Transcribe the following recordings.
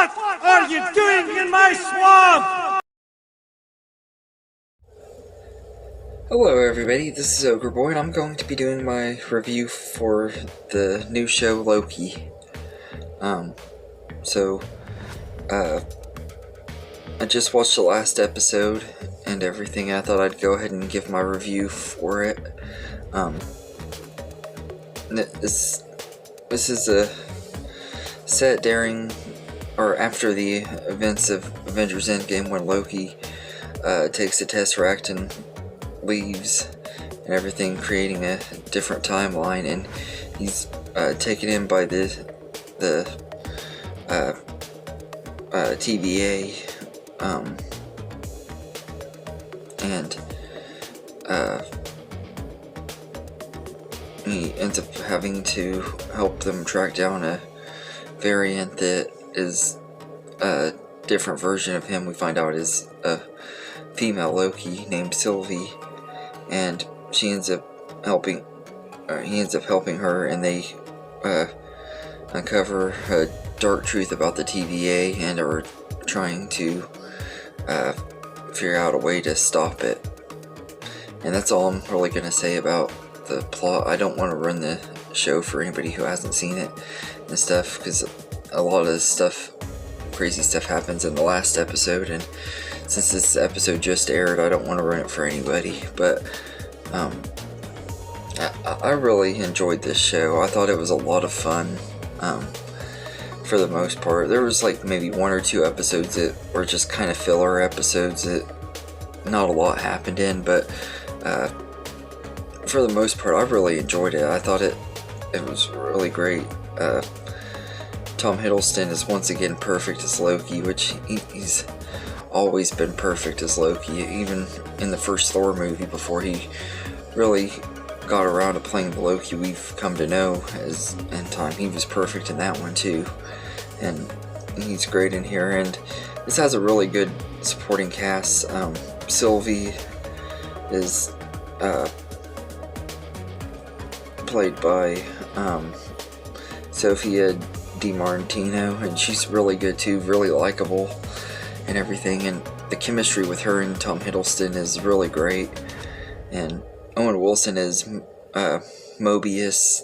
What are you doing in my swamp? Hello everybody, this is Ogre Boy and I'm going to be doing my review for the new show Loki. I just watched the last episode and everything. I thought I'd go ahead and give my review for it. This is set during or after the events of Avengers Endgame, when Loki takes the Tesseract and leaves and everything, creating a different timeline, and he's taken in by the TVA, and he ends up having to help them track down a variant that is a different version of him. We find out is a female Loki named Sylvie, and she ends up helping. He ends up helping her, and they uncover a dark truth about the TVA and are trying to figure out a way to stop it. And that's all I'm really going to say about the plot. I don't want to run the show for anybody who hasn't seen it and stuff, because a lot of stuff, crazy stuff, happens in the last episode, and since this episode just aired, I don't want to run it for anybody. But I really enjoyed this show. I thought it was a lot of fun. For the most part, there was like maybe one or two episodes that were just kind of filler episodes that not a lot happened in, but for the most part, I really enjoyed it. I thought it was really great. Tom Hiddleston is once again perfect as Loki, which he's always been perfect as Loki. Even in the first Thor movie, before he really got around to playing the Loki we've come to know as in time, he was perfect in that one too. And he's great in here, and this has a really good supporting cast. Sylvie is played by Sophia DiMartino, and she's really good too, really likable and everything, and the chemistry with her and Tom Hiddleston is really great. And Owen Wilson is Mobius,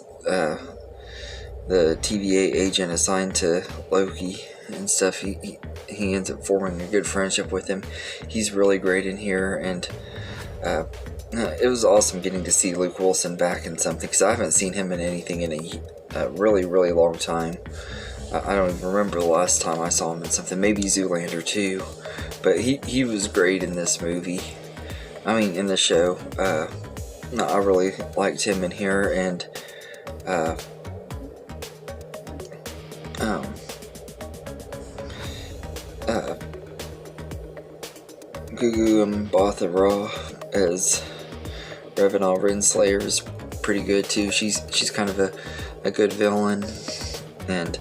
the TVA agent assigned to Loki and stuff. He ends up forming a good friendship with him. He's really great in here, and it was awesome getting to see Luke Wilson back in something, because I haven't seen him in anything in a really, really long time. I don't even remember the last time I saw him in something. Maybe Zoolander 2, but he was great in this movie. I mean, in the show. I really liked him in here, and Gugu Mbatha-Raw as Revenant Renslayer is pretty good too. She's kind of a good villain, and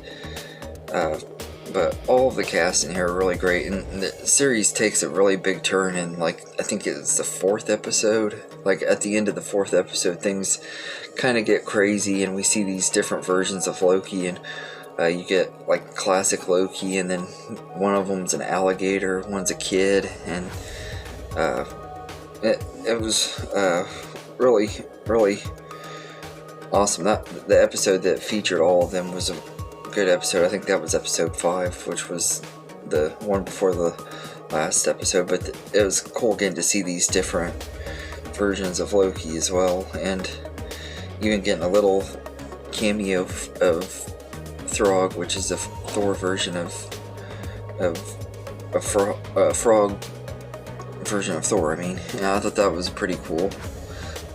but all of the cast in here are really great, and the series takes a really big turn in, like, I think it's the 4th episode. Like, at the end of the 4th episode, things kind of get crazy, and we see these different versions of Loki, and you get like classic Loki, and then one of them's an alligator, one's a kid, and it was really, really awesome. The episode that featured all of them was a good episode. I think that was episode 5, which was the one before the last episode. But it was cool getting to see these different versions of Loki as well, and even getting a little cameo of Throg, which is a Thor version of a frog version of Thor. I mean, I thought that was a pretty cool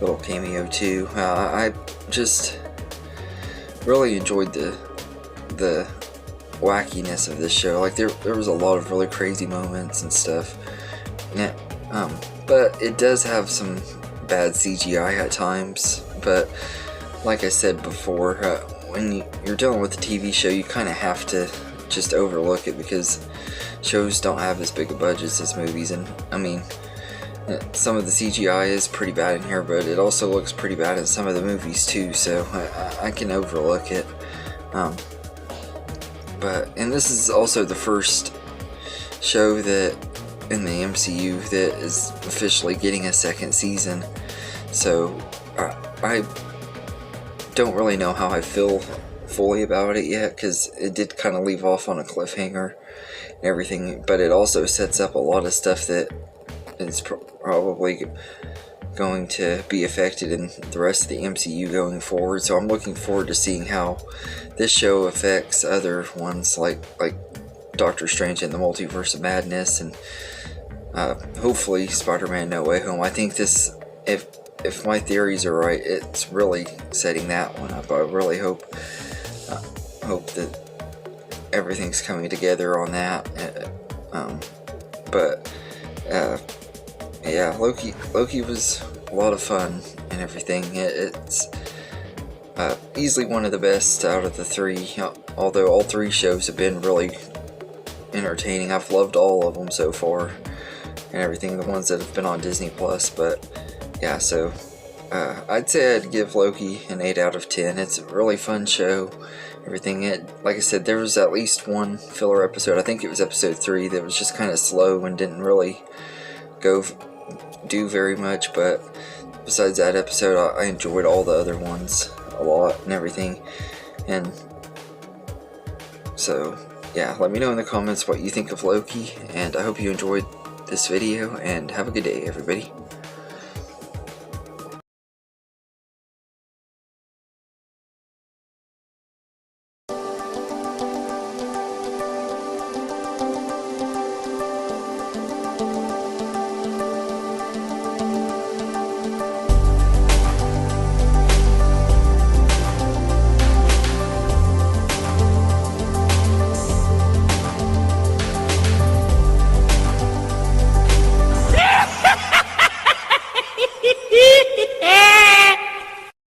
little cameo too. I just really enjoyed the wackiness of this show. Like, there was a lot of really crazy moments and stuff. Yeah, but it does have some bad CGI at times. But like I said before, when you're dealing with a TV show, you kind of have to just overlook it, because shows don't have as big a budgets as movies. And I mean, some of the CGI is pretty bad in here, but it also looks pretty bad in some of the movies too, so I can overlook it. and this is also the first show that in the MCU that is officially getting a second season. So I don't really know how I feel fully about it yet, because it did kind of leave off on a cliffhanger and everything, but it also sets up a lot of stuff that is probably going to be affected in the rest of the MCU going forward. So I'm looking forward to seeing how this show affects other ones like Doctor Strange and the Multiverse of Madness, and hopefully Spider-Man No Way Home. I think this, if my theories are right, it's really setting that one up. I really hope that everything's coming together on that. Yeah, Loki was a lot of fun and everything. It's easily one of the best out of the three, although all three shows have been really entertaining. I've loved all of them so far and everything, the ones that have been on Disney Plus. But yeah, so I'd say I'd give Loki an 8 out of 10. It's a really fun show, everything. Like I said, there was at least one filler episode, I think it was episode 3, that was just kind of slow and didn't really do very much. But besides that episode, I enjoyed all the other ones a lot and everything. And so yeah, let me know in the comments what you think of Loki, and I hope you enjoyed this video, and have a good day, everybody.